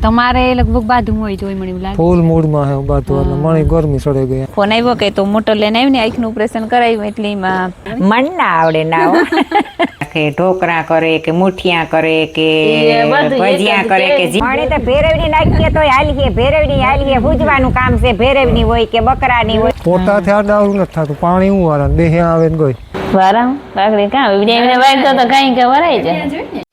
તમારે લગભગ બાધું હોય જોઈ મને એવું લાગે ફૂલ મૂડ માં હે બાધું એટલે મને ગરમી સડે ગઈ ફોન આવ્યો કે તો મોટર લઈને આવીને આંખનું ઓપરેશન કરાવ્યું એટલે એમાં મન ના આવડે ના કે ઢોકરા કરે કે મુઠિયા કરે કે ભજીયા કરે કે મને તો ભેરવની નાખીએ તો હાલીએ ભેરવની હાલીએ ભૂજવાનું કામ છે ભેરવની હોય કે બકરાની હોય પોતા થયા ડાળું નથી થતું પાણી હું વાળા દેહ આવે ને ગઈ વારા કાકડી કાં વિડીયો વાળતો તો કાઈ કે વરાઈ જાય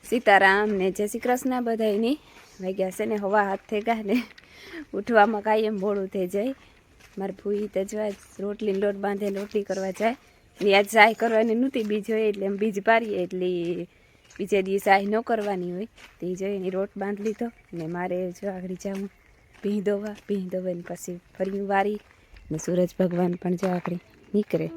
સીતારામ ને જય શ્રી કૃષ્ણ બધાયની વાગ્યા છે ને હવા હાથ થઈ ગયા ને ઉઠવામાં કાંઈ એમ મોડું થઈ જાય મારે ભૂઈ તો જવા રોટલી લોટ બાંધે રોટલી કરવા જાય ને આજ સાય કરવાની નહોતી બીજ હોય એટલે એમ બીજ પારીએ એટલે બીજે દિવસે સાય ન કરવાની હોય તે જોઈ એની રોટ બાંધી લીધો ને મારે જો આગળ જાઉં ભીં દોવા ને પછી ફરી વારી ને સૂરજ ભગવાન પણ જો આગળ નીકળે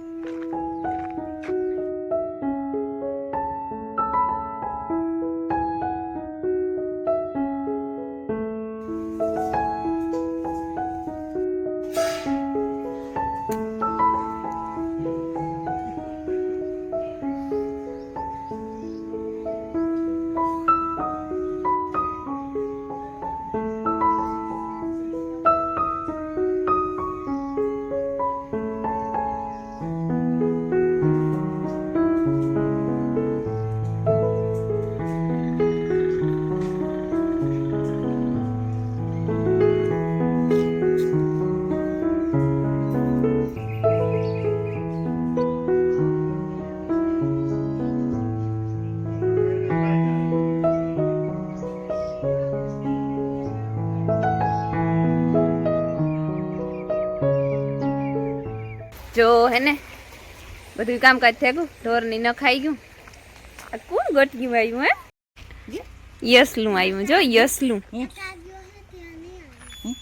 જો હે ને બધું કામકાજ થઈ ગયું ઢોરની ન ખાઈ ગયું આ કોણ ગટક્યું આવ્યું હે યસલું આવ્યું જો યસલું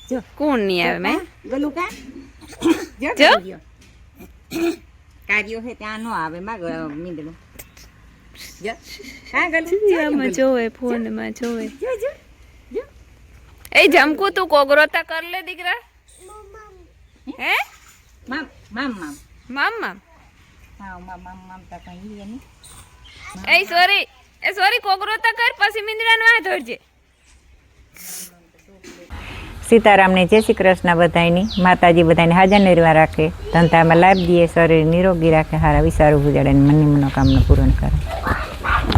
જો કોણ નહીં આવે મેં ગલું કા જો કાર્યો હે ત્યાં નો આવે માં મીંદડું જો હા આમાં જોવે ફોનમાં જોવે એ જમકુ તું કોગરોતા કર લે દીકરા હે મામ મામ મામ મામ મામ હા મામ મામ તા કઈ હે ની એ સોરી કોગરોતા કર પછી મીંદડાનો હાથ ધરજે સીતારામ ને જય શ્રી કૃષ્ણ બધાયની માતાજી બધાને હાજર નિર્વાહ રાખે ધંધામાં લાભ દે શરીર નિરોગી રાખે હારા વિચારું ગુજાડે ને મનની મનોકામના પૂર્ણ કરે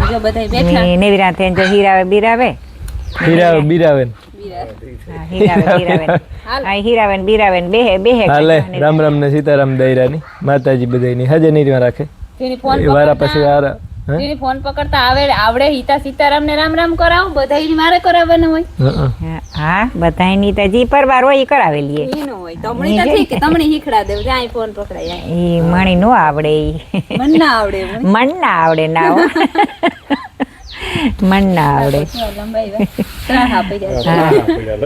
જો બધાય બેઠા ને નેવીરા થઈને જો હીરાવે બીરાવે હાલે રામ રામ ને સીતારામ દૈરાની માતાજી બધાની હાજર નિર્વાહ રાખે વારા પછી વારા જેની ફોન પકડતા આવડે હિતા સીતારામ ને રામ રામ કરાવું બધાય મારે કરાવવાનું હોય હા બધાયની તો જી પરવાર હોય ઈ કરાવેલી એનો હોય તમણી તો ઠીક તમણી શીખડા દેવ જાય ફોન પકડાય ઈ મણી નો આવડે ઈ મન ના આવડે ના હો મન ના આવડે લંબાઈ ત્રાહ આપી જાય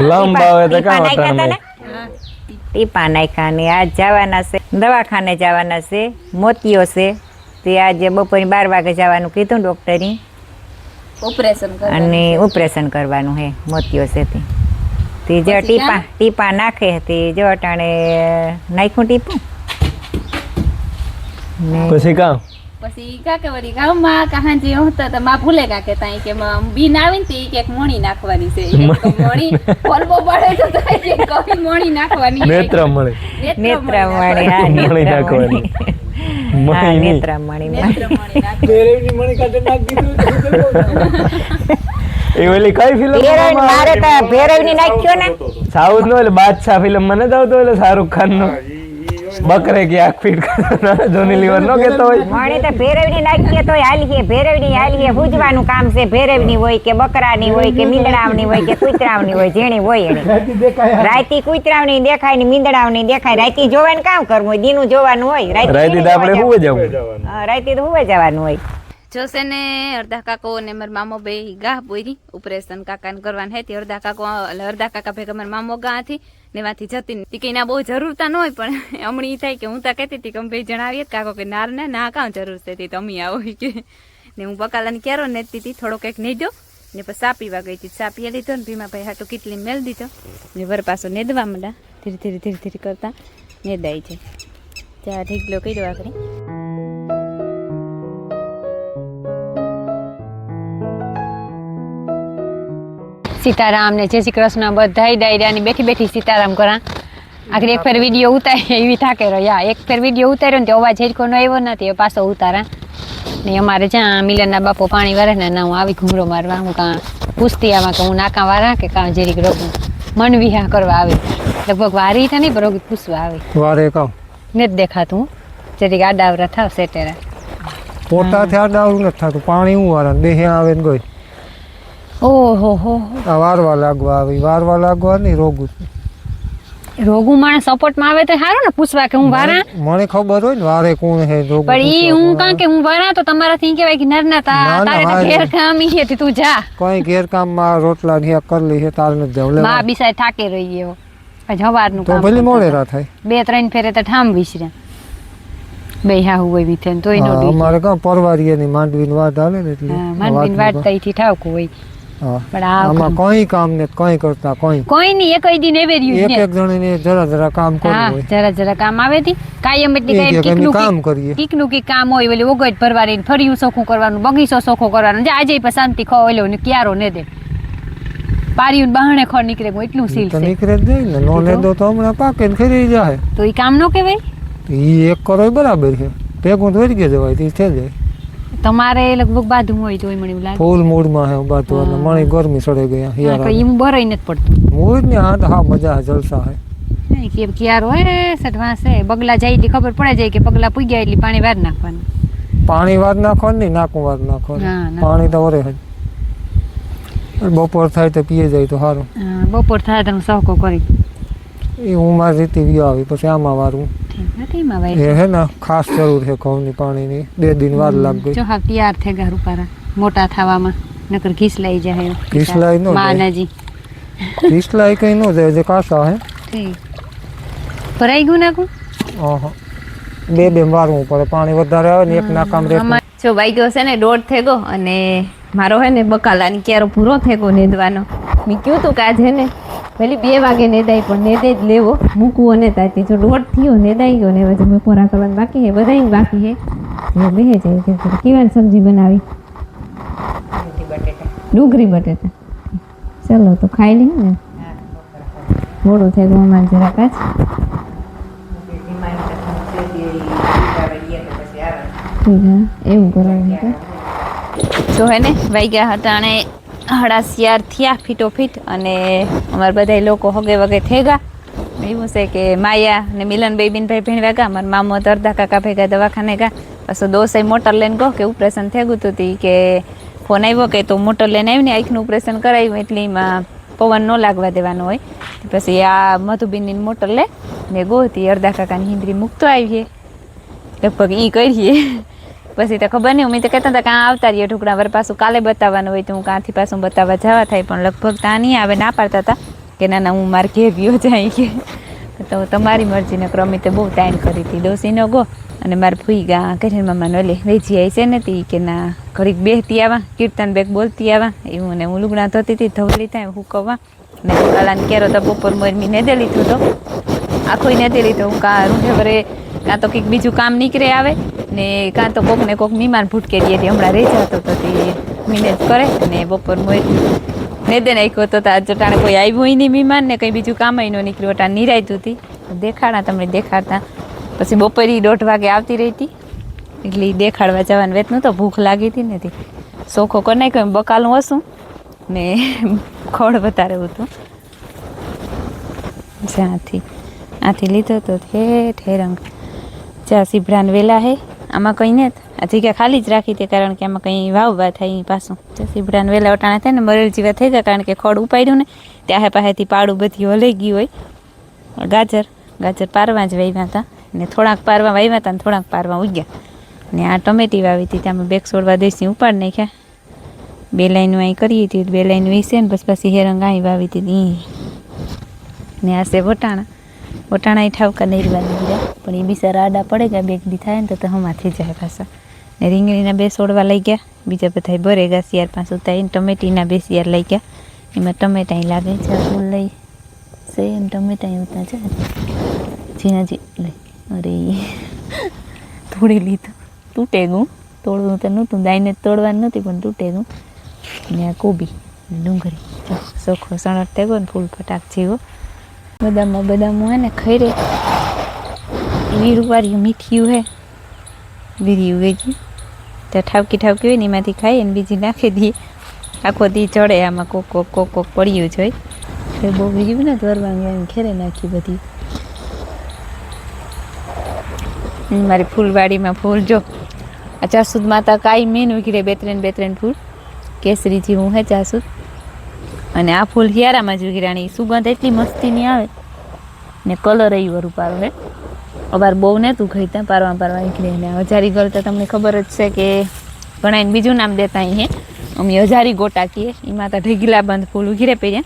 લંબાવે તો કામ ટીપા નાખ્યા ને આજ જવાના છે દવાખાને જવાના છે મોતિયો છે તે આજે બપોરે 12 વાગે જવાનું કીધું ડોક્ટરે અને ઓપરેશન કરવાનું હે મોતિયો છે તે જે ટીપા નાખે તે જો અટાણે નાખ્યું ટીપું પછી કામ પછી કાકે વળી ગામમાં કહાંજી હોતા તો માં ભૂલે કાકે તાઈ કે બીન આવીને તે એક મોણી નાખવાની છે મોણી ફોલબો પડે તો તાઈ કે કઈ મોણી નાખવાની નેત્ર મળે હા મણી નાખવાની સાઉથ નો એટલે બાદશાહ ફિલ્મ મને જ આવતો એટલે શાહરુખ ખાન નો બકરે કે આંખ ફીટ જોની લીવર નો કેતો હોય મણી તો ભેરવની નાખીએ તો હાલીએ ભૂજવાનું કામ છે ભેરવની હોય કે બકરાની હોય કે મીંદડાવની હોય કે કૂતરાવની હોય જેણી હોય એની રાતી કૂતરાવની દેખાય ને મીંદડાવની દેખાય રાતી જોવાનું કામ કરવું હોય દીનું જોવાનું હોય રાતી તો આપણે હુવે જવું રાતી તો હુવે જવાનું હોય જોશે ને અડધા કાકો ને મારા મામો બે ગાહ બોરી ઓપરેશન કાકાને કરવાનું હે તે અડધા કાકા ભેગા મારા મામો ગા હતી ને વાથી જતી હતી કે ના બહુ જરૂરતા ન હોય પણ હમણી થાય કે હું તો કહેતી હતી કે અમે ભાઈ જણાવીએ કાકો કે નાર ને ના કાં જરૂર છે તે તમે આવો કે ને હું બકાલાને ક્યારો નેતી હતી થોડો કંઈક નહીં દો ને પછી ચા પીવા ગઈ હતી ચા પીએ લીધો ને ભીમાભાઈ હાટું કેટલી મેળ દીધો ને વર પાછો નેદવા માંડા ધીરે ધીરે કરતા નેદાઈ જાય ત્યાં ઢીકલો કર્યો આખરી સીતારામ ને જય શ્રી કૃષ્ણ બધાય ડાયરાની બેઠી બેઠી સીતારામ કરા આખરે એક ફેર વિડીયો ઉતારી એવી થાકે રહ્યા એક ફેર વિડીયો ઉતાર્યો ને તો અવાજ હેરખો નો આવ્યો નથી પાછો ઉતારા ને અમારે જ્યાં મિલનના બાપો પાણી વારે ને ના હું આવી ઘૂમરો મારવા હું કાં પૂછતી આવા કે હું નાકા વારા કે કાં જેરીક રોગું મન વિહા કરવા આવે લગભગ વારી તો નહીં પણ રોગી પૂછવા આવે વારે કામ ને જ દેખાતું જેરીક આડાવરા થાવ સેટેરા પોતા થયા ડાવરું નથી થતું પાણી હું વાળા બે આવે ને ગઈ ઓહો હો આ વારવા લાગવા નહીં રોગું રોગું માણસ સપોર્ટમાં આવે તો સારું ને પૂછવા કે હું વારા મને ખબર હોય ને વારે કોણ હે રોગું પણ ઈ હું કાં કે હું વારા તો તમારાથી કહેવાય કે નરના તારે તો ઘેર કામ ઈ છે તું જા કઈ ઘેર કામમાં રોટલા ઘેર કરી લે છે તારે નથી જવું માં બિસાય થાકે રહી ગયો પછી હવારનું તો કામ ભલે મોડેરા થાય 2-3 ફેરે તો ઠામ વિસરે બે હા હોય વિથે તોય નો દી અમારે કાં પરવારીની માંડવીની વાત હાલે ને એટલે માનવીન વાત તઈથી ઠાવકું હોય હા પણ આમાં કઈ કામ ને કઈ કરતા કોઈ નહીં એકઈ દિન એવે રહ્યું એક જણને જરા કામ કરવું હા હોય જરા કામ આવે તી કાયમ એટલી કઈ ટીકનું કામ કરીએ ટીકનું કી કામ હોય ઓલી ઓગટ ભરવાની ફર્યું સોખું કરવાનું બગીચો સોખો કરવાનો જે આજે પણ શાંતિ ખો ઓલો ને ક્યારો ને દે પારીયું બહાણે ખો નીકળે એટલું સીલ તો છે નીકળે જ નહીં ને નો લે તો હમણાં પાકે ને ખરી જાય તો ઈ કામ નો કહેવાય ઈ એક કરો બરાબર છે ભેગું તો વળી જવાય તે થઈ જાય તમારે લગભગ બાધું હોય તો મને એવું લાગે ફૂલ મૂડમાં હે બાતું અને મને ગરમી સડે ગયા હિયારા ઈ બરાઈ નથી પડતું મૂડ ને હા મજા જલસા હે નહીં કે ક્યારો હે સટવાસ હે બગલા જાય એટલે ખબર પડે જાય કે બગલા પૂગ્યા એટલે પાણી વાર નાખવાનું પાણી વાર નાખવાનું નહીં નાકું વાર નાખવાનું હા, ના. પાણી તો વરે જ બપોર થાય તો પીએ જાય તો સારું બપોર થાય તો હું સહકો કરી એ હું મારી રીતે વ્યો આવી પછી આમાં વારું ઠીક નથી માં એ ભાઈ હે ને ખાસ જરૂર છે ઘઉંની પાણીની 2 દિન વાર લાગ ગઈ જો હા તૈયાર થઈ ગયા રૂપારા મોટા થવામાં નકર ઘીસ લઈ જાય ઘીસલાઈ નો જાય. માનાજી પીસલાઈ કઈ નો જાય જે કાસા હે ઠીક ભરાઈ ગયું નાખું ઓહો બે વારવું પડે પાણી વધારે આવે ને એક નાકામ રહે જો વાગ્યો છે ને 1:30 થઈ ગયો અને મારો હે ને બકાલાની ક્યારો પૂરો થઈ ગયો નેદવાનો મેં કહ્યું તું કે આજે ને પેલી 2 વાગે નેદાય પણ નેદે જ લેવો મૂકવો ને તાતી જો 1:30 થયો નેદાઈ ગયો ને હવે બપોરા કરવાનું બાકી હે બધાય બાકી હે એ બેહે જાય કે કેવાની સબ્જી બનાવી ડુંગળી બટેટા ચલો તો ખાઈ લઈએ ને મોડું થઈ ગયું અમારે જરાક જ એવું કરવાનું તો હે ને વાગ્યા હતા અને 4:30 થયા ફીટોફીટ અને અમારા બધા લોકો હગે વગે થઈ ગયા એવું છે કે માયા ને મિલન બેબીનભાઈ ભેણવા ગયા મારા મામો તો અડધા કાકા ભેગા દવાખાને ગયા પછી દોસ્તે મોટર લઈને ગયો કે ઓપરેશન થઈ ગયું હતું કે ફોન આવ્યો કે તો મોટર લઈને આવીને આંખનું ઓપરેશન કરાવ્યું એટલે એમાં પવન ન લાગવા દેવાનો હોય પછી આ મધુબીનની મોટર લે ને ગોતી અડધા કાકાની હિંદરી મૂકતો આવીએ લગભગ એ કરીએ પછી તો ખબર નહીં અમે તો કહેતા હતા કાં આવતા રહીએ ઢુકડા વર પાછું કાલે બતાવવાનું હોય તો હું કાંથી પાછું બતાવવા જવા થાય પણ લગભગ ત્યાં નહીં આવે ના પાડતા હતા કે ના હું મારે ઘેર ગયો જાય કે તો તમારી મરજીને ક્રમે તો બહુ ટાઈમ કરી હતી ડોસીનો ગો અને મારે ફૂઈ ગા કરીને મામાનો લે વેચી આવી છે નથી કે ના ઘડીક બેસતી આવા કીર્તન બેગ બોલતી આવા એવું ને હું લુગડા ધોતી હતી ધવલી થાય હુકવવા ને કાલાને ક્યારો તો બપોર મોરમી ને દે લીધો તો આખું ને દે લીધો હું કાં રૂંઢે વરે કાં તો કંઈક બીજું કામ નીકળે આવે ને કાં તો કોક ને કોક મીમાન ભૂટકે દઈએ હમણાં રહી જતો તો તે મિનેજ કરે ને બપોર મોર ને દે નાખ્યો તો જટાણે કોઈ આવ્યું હોય નહીં મીમાન ને કંઈ બીજું કામ ન નીકળ્યું અટાણ નિરાયતું હતી દેખાડા તમને દેખાડતા પછી બપોરે 1:30 વાગે આવતી રહી હતી એટલે દેખાડવા જવાનું વેતનું તો ભૂખ લાગી હતી નથી સોખો કરી નાખ્યો એમ બકાલું હશું ને ખોળ વધારે હતું જ્યાંથી આથી લીધો તો ઠેર રંગ ચા સીભડાને વેલા હે આમાં કંઈ ને આ જગ્યા ખાલી જ રાખી હતી કારણ કે આમાં કંઈ વાવવા થાય પાછું ચા સીભડાને વેલા વટાણા થાય ને મરેલ જેવા થઈ ગયા કારણ કે ખોડ ઉપાડ્યું ને ત્યાં પાસેથી પાડું બધી હલાઈ ગયું હોય ગાજર પારવા જ વાવ્યા હતા ને થોડાક પારવા વાવ્યા હતા ને થોડાક પારવા ઉગ્યા ને આ ટમેટી વાવી હતી ત્યાં બેગ છોડવા દેશી ઉપાડ નાખ્યા 2 લાઈનું અહીં કરી હતી 2 લાઈનું વીસે ને પછી હેરંગ અહીં વાવી હતી ને આ છે વટાણા એ ઠાવકા નરવાની ગયા પણ એ બિચારા આડા પડે ગયા બેગ દી થાય ને તો હમાથી જાય પાછા ને રીંગણીના 2 છોડવા લઈ ગયા બીજા બધા ભરે ગયા શિયાર પાંચ ઉતારીને ટમેટીના 2 શિયાર લઈ ગયા એમાં ટમેટા લાગે છે ફૂલ લઈ છે ને ટમેટા ઉતા છે ઝીણાજી લઈ અરે તોડી લીધું તૂટે ગયું તોડવું તો નહોતું દાઈને તોડવાનું નહોતી પણ તૂટે ગયું ને આ કોબી ડુંગળી જો ચોખ્ખો સણટ થઈ ગયો ને ફૂલ ફટાક જેવો. બદામ હે ને ખૈરે વીરવાળ્યું મીઠિયું હે બીર્યું વેગી તો ઠાવકી હોય ને એમાંથી ખાઈએ ને બીજી નાખી દઈએ. આખો દી ચડે આમાં કોક પડ્યું જોઈ તો બહુ બીજું ને દોરવાનું ખેરે નાખી બધી. મારી ફૂલવાડીમાં ફૂલ જો આ જાસૂદ માતા કાંઈ મેન ઉઘડે બે ત્રણ ફૂલ કેસરી જેવું હે જાસૂદ. અને આ ફૂલ હિયારામાં જ ઉઘરાણી સુગંધ એટલી મસ્તીની આવે ને કલર એ રૂપારો હે. અવાર બહુ ને તું ખાઈતા પારવા નીકળે ને હજારી ગળ તો તમને ખબર જ છે કે ઘણા એને બીજું નામ દેતા અહીં હે. અમે હજારી ગોટા કહીએ. એમાં તો ઢીગલા બંધ ફૂલ ઉઘીરે પીએ.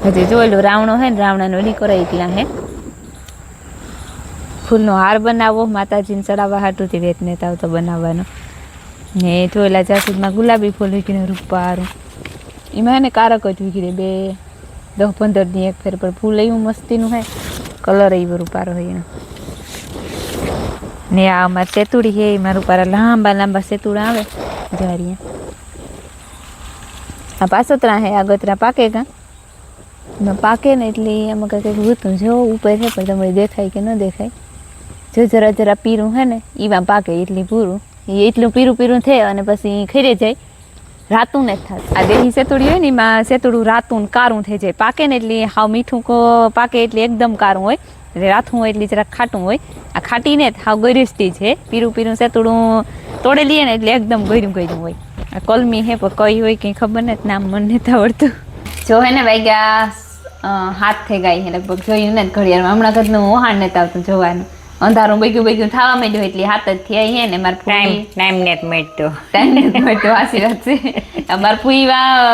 હજી જોયેલું રાવણો હે ને રાવણાનો લીકોરા એટલા હે. ફૂલનો હાર બનાવો માતાજીને ચડાવવા હાટુંથી વેત નેતા આવતો બનાવવાનો. ને જોયેલા જાસૂદમાં ગુલાબી ફૂલ ઉઘીને રૂપારું એમાં હે ને કારક જ ઉઘીરે 10-15 દી એક ફેર પર ફૂલ એવું મસ્તીનું હે કલર એવો રૂપારો હોય એનો. ને આ અમારે સેતુડી હે એમાં રૂપારા લાંબા સેતુડા આવે જારીએ. આ પાસોતરા હે આગતરા પાકે કાં એમાં પાકે ને એટલે આમાં કંઈક વૃતું જો ઉપર છે પણ તમને દેખાય કે ન દેખાય. જો જરા પીરું હે ને એમાં પાકે એટલી પૂરું એ એટલું પીરું થાય અને પછી ખરી જાય રાતું ને જ થાય. આ દેહી સેતુડી હોય ને એમાં સેતુડું રાતું કારું થઈ જાય. પાકે ને એટલે હાવ મીઠું પાકે એટલે એકદમ કારું હોય એટલે રાથું હોય એટલે જરાક ખાટું હોય. આ ખાટીને જ હાવ ગરીસ્તી છે. પીરું સેતુડું તોડે લઈએ ને એટલે એકદમ ગયરું હોય. આ કલમી હે પણ કઈ હોય કંઈ ખબર નથી નામ મને નથી આવડતું. જો હે ને વાગ્યા 7 થઈ ગયા હે લગભગ જોયું ને ઘડિયાળમાં હમણાં ઘરનું વહાણ નથી આવતું જોવાનું. અંધારું બગ્યું થવા માંડ્યું એટલે 7 જ થયા હે ને મારે ટાઈમ નેટ મળતો વાસી વાત છે. અમારે ફૂઈ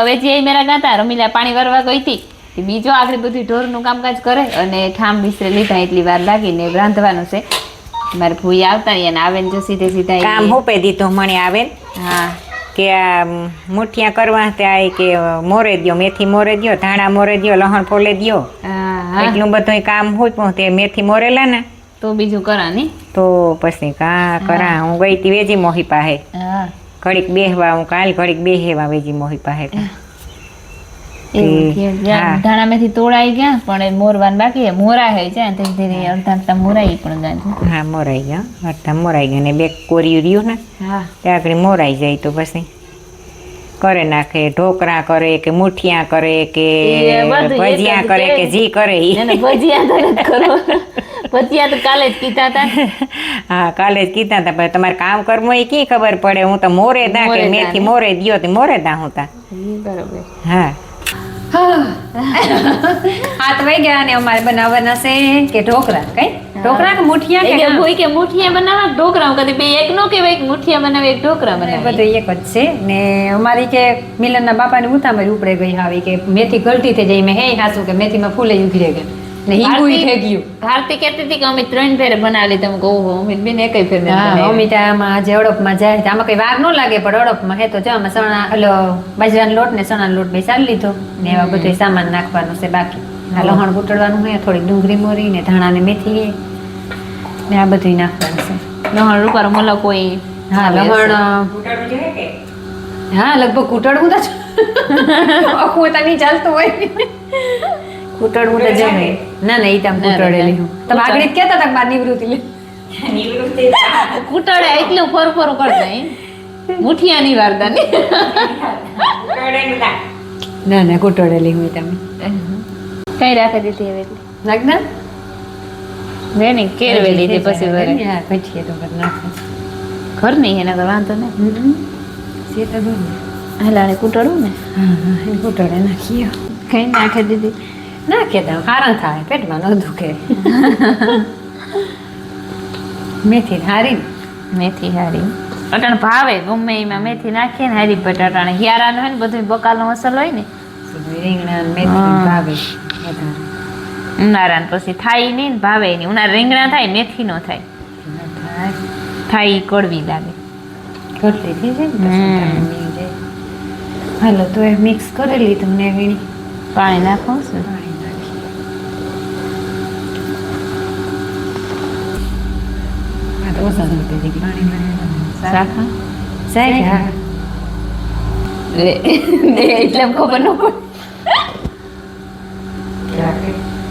વેચી મેરા ગાતા રમીલા પાણી વારવા ગઈ હતી. બીજો આગળ બધું ઢોરનું કામકાજ કરે અને ઠામ વિસરે લીધા એટલી વાર લાગીને રાંધવાનું છે. મારે ફૂઈ આવતા રહ્યા ને આવે ને જો સીધે કામ હોપે દીધું મને આવે. હા કે આ મુઠિયા કરવા ત્યાં કે મોરે દ્યો મેથી મોરે દ્યો ધાણા મોરે દ્યો લહણ ફોલે દ્યો એટલું બધું કામ હોય પણ તે મેથી મોરેલા ને તો બીજું કરા ને તો પછી કા કરા. હું ગઈ હતી વેજી મોહી પાસે ઘડીક બેહવા હું કાલ ઘડીક બેહેવા વેજી મોહી પાસે. ધાણા મેથી તોડાઈ ગયા પણ મોરવાન બાકી મોરા હે છે ધીરે અડધા મોરાઈ પણ ગયા. હા મોરાઈ ગયા અડધા મોરાઈ ગયા ને બે કોરિયું રહ્યું ને ત્યાં આગળ મોરાઈ જાય તો પછી કરે નાખે. ઢોકરા કરે કે મુઠિયા કરે કે ભજીયા કરે કે જી કરે ભજીયા તો કાલે જ કીધા હતા. હા કાલે જ કીધા હતા પણ તમારે કામ કરવું એ કી ખબર પડે. હું તો મોરે દા કે મેથી મોરે દ્યો તો મોરે દા હું તા બરોબર. હા 7 વાગ્યા અને અમારે બનાવવાના છે કે ઢોકરા કઈ ઢોકરા કે મુઠિયા કે કોઈ કે મુઠિયા બનાવવા ઢોકરા કદી બે એક નો કે એક મુઠિયા બનાવે એક ઢોકરા બનાવે બધું એક જ છે. ને અમારી કે મિલનના બાપાની ઉતામળી ઉપડે ગઈ આવી કે મેથી ગલતી થઈ જાય. મેં હે હાસું કે મેથીમાં ફૂલે ઉઘરી ગયા ને હિંગુઈ થઈ ગયું. ભારતી કહેતી હતી કે અમે 3 ફેરે બનાવી તમે કહો અમિત બેન એકઈ ફેર અમિતામાં જે અડપમાં જાય આમાં કઈ વાર ન લાગે પણ અડપમાં હે તો જો આમાં ચણા બાજરાનો લોટ ને ચણાનો લોટ બે ચાલી લીધો ને એવા બધું સામાન નાખવાનું છે બાકી. આ લહણ કૂટડવાનું હે થોડીક ડુંગળી મોરી ને ધાણા ને મેથી ને આ બધું નાખવાનું છે. લહણ રૂપારો મલક હોય. હા લહણ હા લગભગ કૂટડવું તો આખું તો નહીં ચાલતું હોય કૂટડવું તો જમે ના એ તમે કૂટડેલી હું તમે આગળ જ કહેતા હતા બાર નિવૃત્તિ લે કૂટડે એટલું ફોર કરતા મુઠિયા ની વાર્તા ને ના કૂટડેલી હું તમે કઈ રાખી દીધી હવે નાખના વેની કેરવેલી હતી પછી વરે હા પછી તો કર નાખે ઘર નહીં એના વાંધો ને સે તો દૂર હાલાને કૂટડું ને હા એ કૂટડે નાખીએ કઈ નાખી દીધી નાખે તો હારણ થાય પેટમાં ન દુખે. મેથી હારી અટાણ ભાવે ગમે એમાં મેથી નાખીએ ને હારી બટાટાને હિયારાનો હોય ને બધું બકાલનો મસાલો હોય ને રીંગણા મેથી ભાવે ઉનાળા પછી થાય નહીં ભાવે નહીં. ઉનાળા રીંગણા થાય મેથી નો થાય થાય કડવી લાગે કડવી થઈ જાય. હાલો તો એ મિક્સ કરેલી તમને વીણી પાણી નાખો છું એટલે ખબર ન પડે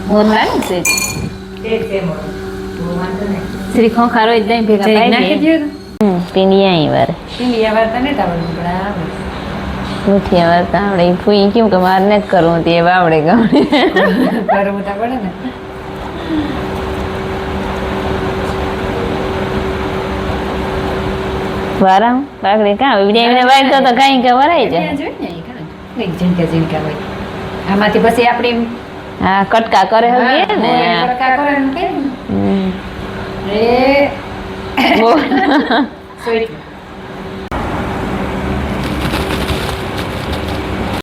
મોરલા ને છે શ્રી ખોખારો જ દઈ ભેગા પાઈ દે પીંડિયા વાર પીંડિયા વાર તને આવડતું પણ આવે મુઠિયા વાર તો આવડે ફૂઈ કેમ કે મારે નથી કરવું તે આવડે ગમે કરવું તો પડે ને વારા કાકડી કાં વિડીયો વાગતો તો કાંઈ કે વરાઈ જાય ઝીણકા ઝીણકા હોય આમાંથી પછી આપણે હા કટકા કરે હગીએ ને કટકા કરે ને કઈ હમ. એ સ્વીટ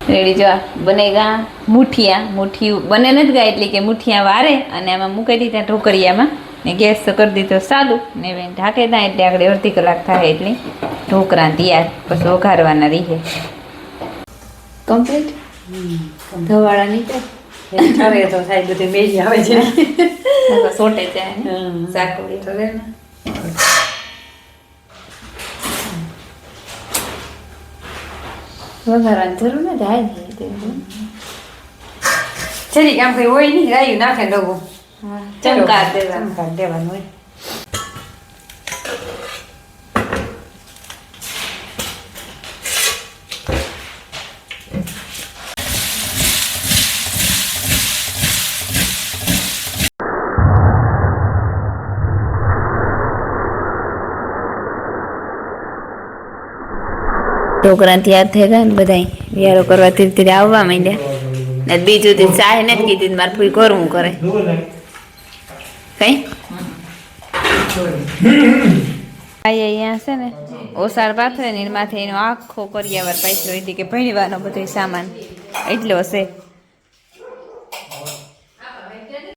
રેડી જો બનેગા મુઠિયા બને નથી ગયા એટલે કે મુઠિયા વારે અને આમાં મૂકી દીધા ઢોકળિયામાં ને ગેસ તો કરી દીધો સાદું ને હવે ઢાંકે દા એટલે આગળ અડધી કલાક થાય એટલે ઢોકળા તૈયાર પછી વઘારવાના રહીએ કમ્પ્લીટ ધવાળા નીકળે ઠરે તો થાય બધી મેજી આવે છે સોટે જાય ને શાકોળી ઠરે ને વઘારવાની જરૂર નથી હાય છેલ્લી કામ કઈ હોય નહીં રાયું નાખે ડગું ચમકાર દેવા ચમકાર દેવાનું હોય ઢોકળા તૈયાર થઈ ગયા ને બધા વિયારો કરવા ધીરે ધીરે આવવા માંડ્યા ને બીજું તે ચાહે નથી કીધી મારે ફૂઈ કરવું કરે કઈ અહીંયા છે ને ઓસાર પાથરે ને એમાંથી એનો આખો કરિયાવર પાથર્યો હતી કે ભણીવાનો બધો સામાન એટલો હશે